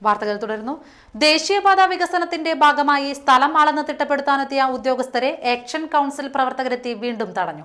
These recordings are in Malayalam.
വാർത്തകൾ തുടരുന്നു. ദേശീയപാത വികസനത്തിന്റെ ഭാഗമായി സ്ഥലം അളന്ന് തിട്ടപ്പെടുത്താനെത്തിയ ഉദ്യോഗസ്ഥരെ ആക്ഷൻ കൗൺസിൽ പ്രവർത്തകരെത്തി വീണ്ടും തടഞ്ഞു.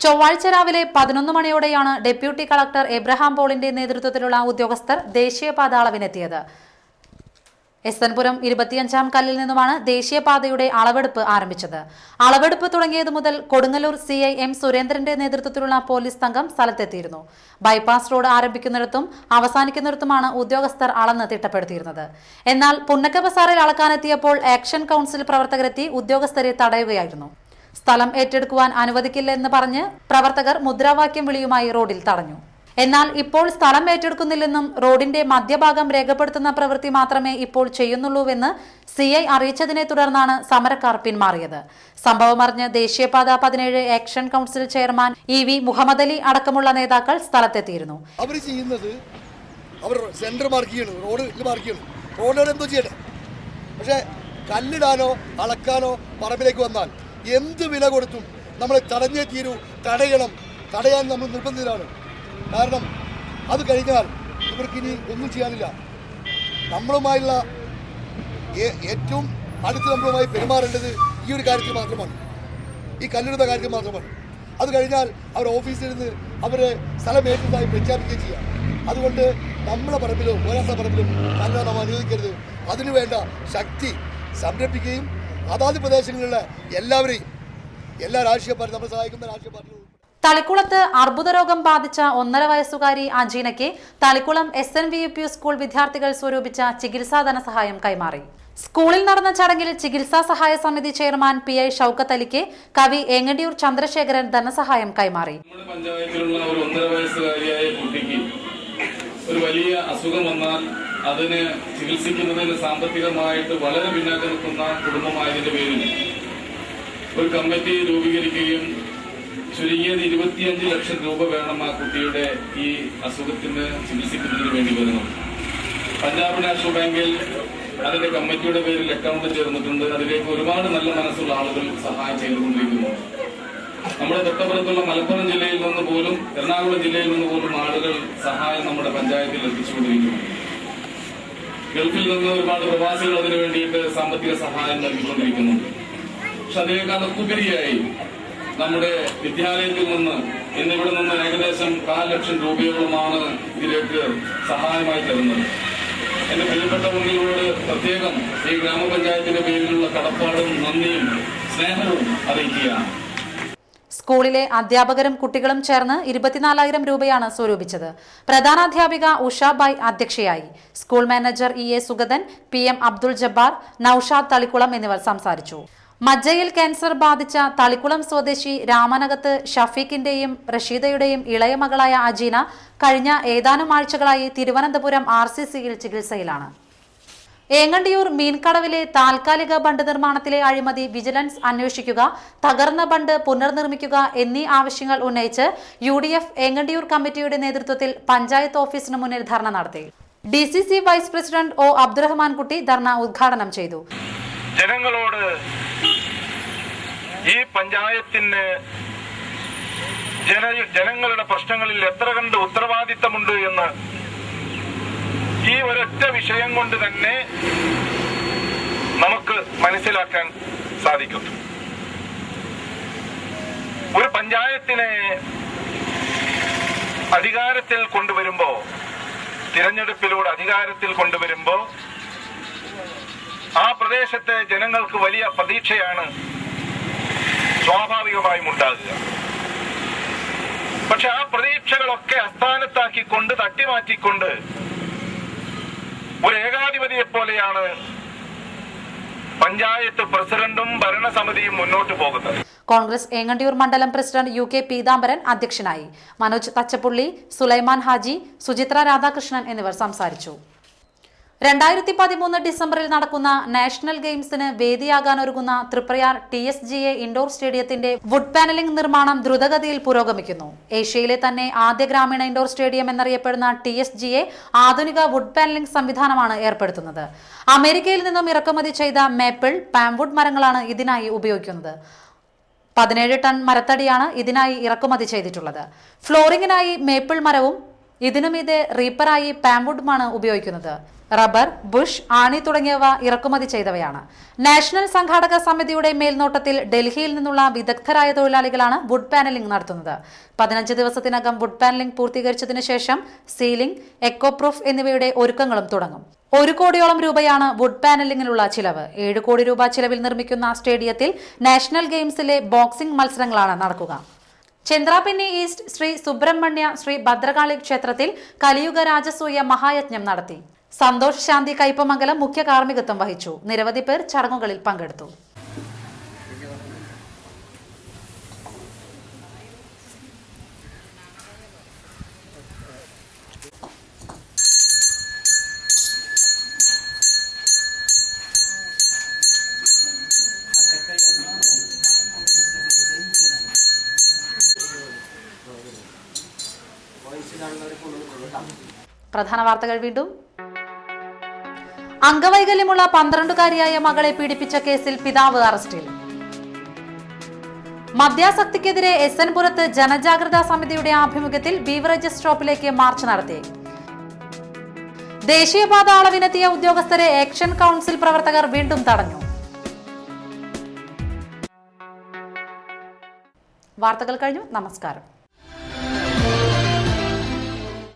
ചൊവ്വാഴ്ച രാവിലെ 11 മണിയോടെയാണ് ഡെപ്യൂട്ടി കളക്ടർ എബ്രഹാം പോളിന്റെ നേതൃത്വത്തിലുള്ള ഉദ്യോഗസ്ഥർ ദേശീയപാത അളവിനെത്തിയത്. എസ്എൻപുരം 25-ാം കല്ലിൽ നിന്നുമാണ് ദേശീയപാതയുടെ അളവെടുപ്പ് ആരംഭിച്ചത്. അളവെടുപ്പ് തുടങ്ങിയതു മുതൽ കൊടുങ്ങല്ലൂർ CI M സുരേന്ദ്രന്റെ നേതൃത്വത്തിലുള്ള പോലീസ് സംഘം സ്ഥലത്തെത്തിയിരുന്നു. ബൈപ്പാസ് റോഡ് ആരംഭിക്കുന്നിടത്തും അവസാനിക്കുന്നിടത്തുമാണ് ഉദ്യോഗസ്ഥർ അളന്ന് തിട്ടപ്പെടുത്തിയിരുന്നത്. എന്നാൽ പുന്നക്ക ബസാറിൽ അളക്കാനെത്തിയപ്പോൾ ആക്ഷൻ കൗൺസിൽ പ്രവർത്തകരെത്തി ഉദ്യോഗസ്ഥരെ തടയുകയായിരുന്നു. സ്ഥലം ഏറ്റെടുക്കുവാൻ അനുവദിക്കില്ലെന്ന് പറഞ്ഞ് പ്രവർത്തകർ മുദ്രാവാക്യം വിളിയുമായി റോഡിൽ തടഞ്ഞു. എന്നാൽ ഇപ്പോൾ സ്ഥലം ഏറ്റെടുക്കുന്നില്ലെന്നും റോഡിന്റെ മധ്യഭാഗം രേഖപ്പെടുത്തുന്ന പ്രവൃത്തി മാത്രമേ ഇപ്പോൾ ചെയ്യുന്നുള്ളൂവെന്ന് CI അറിയിച്ചതിനെ തുടർന്നാണ് സമരക്കാർ പിന്മാറിയത്. സംഭവമറിഞ്ഞ് ദേശീയപാത 17 action council chairman EV Muhammad Ali അടക്കമുള്ള നേതാക്കൾ സ്ഥലത്തെത്തിയിരുന്നു. അവർ ചെയ്യുന്നത് അവർ സെന്റർ മാർക്ക് ചെയ്യണം, റോഡ് എന്തോ ചെയ്യട്ടെ. പക്ഷേ കല്ലിടാനോ അളക്കാനോ പറമ്പിലേക്ക് വന്നാൽ എന്ത് വില കൊടുത്തും നമ്മൾ തടഞ്ഞേ തീരൂ, തടയാൻ നമ്മൾ നിർബന്ധിതരാണ്. കാരണം അത് കഴിഞ്ഞാൽ ഇവർക്കിനി ഒന്നും ചെയ്യാനില്ല. നമ്മളുമായുള്ള ഏറ്റവും അടുത്ത് നമ്മളുമായി പെരുമാറേണ്ടത് ഈ ഒരു കാര്യത്തിൽ മാത്രമാണ്, ഈ കല്ലിടുന്ന കാര്യത്തിൽ മാത്രമാണ്. അത് കഴിഞ്ഞാൽ അവർ ഓഫീസിൽ നിന്ന് അവരെ സ്ഥലം ഏറ്റതായി പ്രഖ്യാപിക്കുകയും ചെയ്യാം. അതുകൊണ്ട് നമ്മളെ പറമ്പിലും ഓരോരുത്തരുടെ പറമ്പിലും കല്ലിടാൻ നാം അനുവദിക്കരുത്. അതിനുവേണ്ട ശക്തി സംരംഭിക്കുകയും അതാത് പ്രദേശങ്ങളിലുള്ള എല്ലാവരെയും എല്ലാ രാഷ്ട്രീയ പാർട്ടി നമ്മളെ സഹായിക്കുന്ന രാഷ്ട്രീയ പാർട്ടികളും. തളിക്കുളത്ത് അർബുദരോഗം ബാധിച്ച 1.5 വയസ്സുകാരി അജീനയ്ക്ക് തളിക്കുളം SNVUP സ്കൂൾ വിദ്യാർത്ഥികൾ സ്വരൂപിച്ച ചികിത്സാ ധനസഹായം കൈമാറി. സ്കൂളിൽ നടന്ന ചടങ്ങിൽ ചികിത്സാ സഹായ സമിതി ചെയർമാൻ PI ഷൌക്കത്ത് അലിക്ക് കവി ഏങ്ങണ്ടിയൂർ ചന്ദ്രശേഖരൻ ധനസഹായം കൈമാറി. പഞ്ചായത്തിലുള്ള ഒരു 1.5 വയസ്സുകാരിയായ കുട്ടിക്ക് ഒരു വലിയ അസുഖം വന്നാൽ അതിന് ചികിത്സിക്കുന്നതിന് സാമ്പത്തികമായിട്ട് വളരെ പിന്നാക്കം നിൽക്കുന്ന കുടുംബമായതിന്റെ പേരിൽ ഒരു കമ്മിറ്റി രൂപീകരിക്കുകയും ചുരുങ്ങിയത് 25 ലക്ഷം രൂപ വേണം ആ കുട്ടിയുടെ ഈ അസുഖത്തിന് ചികിത്സിക്കുന്നതിന് വേണ്ടി വരുന്നത്. പഞ്ചാബ് നാഷണൽ ബാങ്കിൽ അതിന്റെ കമ്മിറ്റിയുടെ പേരിൽ അക്കൗണ്ട് ചേർന്നിട്ടുണ്ട്. അതിലേക്ക് ഒരുപാട് നല്ല മനസ്സുള്ള ആളുകൾ സഹായം ചെയ്തുകൊണ്ടിരിക്കുന്നു. നമ്മുടെ തൊട്ടപ്പുറത്തുള്ള മലപ്പുറം ജില്ലയിൽ നിന്ന് പോലും എറണാകുളം ജില്ലയിൽ നിന്ന് പോലും ആളുകൾ സഹായം നമ്മുടെ പഞ്ചായത്തിൽ എത്തിച്ചുകൊണ്ടിരിക്കുന്നു. ഗൾഫിൽ നിന്ന് ഒരുപാട് പ്രവാസികൾ അതിനു വേണ്ടിയിട്ട് സാമ്പത്തിക സഹായം നൽകിക്കൊണ്ടിരിക്കുന്നുണ്ട്. പക്ഷെ അതിനേക്കാളൊക്കെ ഉപരിയായി നമ്മുടെ വിദ്യാലയത്തിൽ നിന്ന് ഇന്നിവിടെ നിന്ന് ഏകദേശം 4 ലക്ഷം രൂപയോളമാണ് ഇതിലേക്ക് സഹായമായി തരുന്നത്. എന്റെ പ്രിയപ്പെട്ട ഉണ്ണികളോട് പ്രത്യേകം ഈ ഗ്രാമപഞ്ചായത്തിന്റെ പേരിലുള്ള കടപ്പാടും നന്ദിയും സ്നേഹവും അറിയിക്കുകയാണ്. സ്കൂളിലെ അധ്യാപകരും കുട്ടികളും ചേർന്ന് 24,000 രൂപയാണ് സ്വരൂപിച്ചത്. പ്രധാനാധ്യാപിക ഉഷാബായ് അധ്യക്ഷയായി. School manager EA Sugathan, PM Abdul Jabbar, Noushad Thalikkulam എന്നിവർ സംസാരിച്ചു. മജ്ജയിൽ ക്യാൻസർ ബാധിച്ച തളിക്കുളം സ്വദേശി രാമനകത്ത് ഷഫീഖിന്റെയും റഷീദയുടെയും ഇളയ മകളായ അജീന കഴിഞ്ഞ ഏതാനും ആഴ്ചകളായി തിരുവനന്തപുരം RCCയിൽ ചികിത്സയിലാണ്. ഏങ്ങണ്ടിയൂർ മീൻകടവിലെ താൽക്കാലിക ബണ്ട് നിർമ്മാണത്തിലെ അഴിമതി വിജിലൻസ് അന്വേഷിക്കുക, തകർന്ന ബണ്ട് പുനർനിർമ്മിക്കുക എന്നീ ആവശ്യങ്ങൾ ഉന്നയിച്ച് UDF ഏങ്ങണ്ടിയൂർ കമ്മിറ്റിയുടെ നേതൃത്വത്തിൽ പഞ്ചായത്ത് ഓഫീസിന് മുന്നിൽ ധർണ നടത്തി. DCC vice president O Abdurahman Kutty dharna ഉദ്ഘാടനം ചെയ്തു. ജനങ്ങളോട് ഈ പഞ്ചായത്തിന് ജനങ്ങളുടെ പ്രശ്നങ്ങളിൽ എത്ര കണ്ട് ഉത്തരവാദിത്തമുണ്ട് എന്ന് ഈ ഒരൊറ്റ വിഷയം കൊണ്ട് തന്നെ നമുക്ക് മനസ്സിലാക്കാൻ സാധിക്കും. ഒരു പഞ്ചായത്തിനെ അധികാരത്തിൽ കൊണ്ടുവരുമ്പോ, തിരഞ്ഞെടുപ്പിലൂടെ അധികാരത്തിൽ കൊണ്ടുവരുമ്പോ ആ പ്രദേശത്തെ ജനങ്ങൾക്ക് വലിയ പ്രതീക്ഷയാണ് സ്വാഭാവികമായും ഉണ്ടാകുക. പക്ഷെ ആ പ്രതീക്ഷകളൊക്കെ അസ്ഥാനത്താക്കിക്കൊണ്ട്, തട്ടിമാറ്റിക്കൊണ്ട് ഒരു ഏകാധിപതിയെ പോലെയാണ് പഞ്ചായത്ത് പ്രസിഡന്റും ഭരണസമിതിയും മുന്നോട്ട് പോകുന്നത്. കോൺഗ്രസ് ഏങ്ങണ്ടിയൂർ മണ്ഡലം പ്രസിഡന്റ് UK പീതാംബരൻ അധ്യക്ഷനായി. മനോജ് തച്ചപ്പുള്ളി, സുലൈമാൻ ഹാജി, സുചിത്ര രാധാകൃഷ്ണൻ എന്നിവർ സംസാരിച്ചു. 2013 ഡിസംബറിൽ നടക്കുന്ന നാഷണൽ ഗെയിംസിന് വേദിയാകാനൊരുങ്ങുന്ന തൃപ്രയാർ TSGA ഇൻഡോർ സ്റ്റേഡിയത്തിന്റെ വുഡ് പാനലിംഗ് നിർമ്മാണം ദ്രുതഗതിയിൽ പുരോഗമിക്കുന്നു. ഏഷ്യയിലെ തന്നെ ആദ്യ ഗ്രാമീണ ഇൻഡോർ സ്റ്റേഡിയം എന്നറിയപ്പെടുന്ന TSGA ആധുനിക വുഡ് പാനലിംഗ് സംവിധാനമാണ് ഏർപ്പെടുത്തുന്നത്. അമേരിക്കയിൽ നിന്നും ഇറക്കുമതി ചെയ്ത മേപ്പിൾ, പാംവുഡ് മരങ്ങളാണ് ഇതിനായി ഉപയോഗിക്കുന്നത്. 17 ടൺ മരത്തടിയാണ് ഇതിനായി ഇറക്കുമതി ചെയ്തിട്ടുള്ളത്. ഫ്ലോറിംഗിനായി മേപ്പിൾ മരവും ഇതിനുമീതെ റീപ്പറായി പാംവുഡുമാണ് ഉപയോഗിക്കുന്നത്. റബ്ബർ, ബുഷ്, ആണി തുടങ്ങിയവ ഇറക്കുമതി ചെയ്തവയാണ്. നാഷണൽ സംഘാടക സമിതിയുടെ മേൽനോട്ടത്തിൽ ഡൽഹിയിൽ നിന്നുള്ള വിദഗ്ധരായ തൊഴിലാളികളാണ് വുഡ് പാനലിംഗ് നടത്തുന്നത്. 15 ദിവസത്തിനകം വുഡ് പാനലിംഗ് പൂർത്തീകരിച്ചതിനു ശേഷം സീലിംഗ്, എക്കോ പ്രൂഫ് എന്നിവയുടെ ഒരുക്കങ്ങളും തുടങ്ങും. 1 കോടിയോളം രൂപയാണ് വുഡ് പാനലിംഗിനുള്ള ചിലവ്. 7 കോടി രൂപ ചിലവിൽ നിർമ്മിക്കുന്ന സ്റ്റേഡിയത്തിൽ നാഷണൽ ഗെയിംസിലെ ബോക്സിംഗ് മത്സരങ്ങളാണ് നടക്കുക. ചന്ദ്രാപിന്നി ഈസ്റ്റ് ശ്രീ സുബ്രഹ്മണ്യ ശ്രീ ഭദ്രകാളി ക്ഷേത്രത്തിൽ കലിയുഗ രാജസൂയ മഹായജ്ഞം നടത്തി. സന്തോഷ് ശാന്തി കയ്പമംഗലം മുഖ്യ കാർമ്മികത്വം വഹിച്ചു. നിരവധി പേർ ചടങ്ങുകളിൽ പങ്കെടുത്തു. പ്രധാന വാർത്തകൾ വീണ്ടും. അംഗവൈകല്യമുള്ള 12-കാരിയായ മകളെ പീഡിപ്പിച്ച കേസിൽ പിതാവ് അറസ്റ്റിൽ. മദ്യാസക്തിക്കെതിരെ SN പുരത്ത് ജനജാഗ്രതാ സമിതിയുടെ ആഭിമുഖ്യത്തിൽ ബീവറേജസ് സ്റ്റോപ്പിലേക്ക് മാർച്ച് നടത്തി. ദേശീയപാത അളവിനെത്തിയ ഉദ്യോഗസ്ഥരെ ആക്ഷൻ കൗൺസിൽ പ്രവർത്തകർ വീണ്ടും തടഞ്ഞു. വാർത്തകൾ കഴിഞ്ഞു. നമസ്കാരം.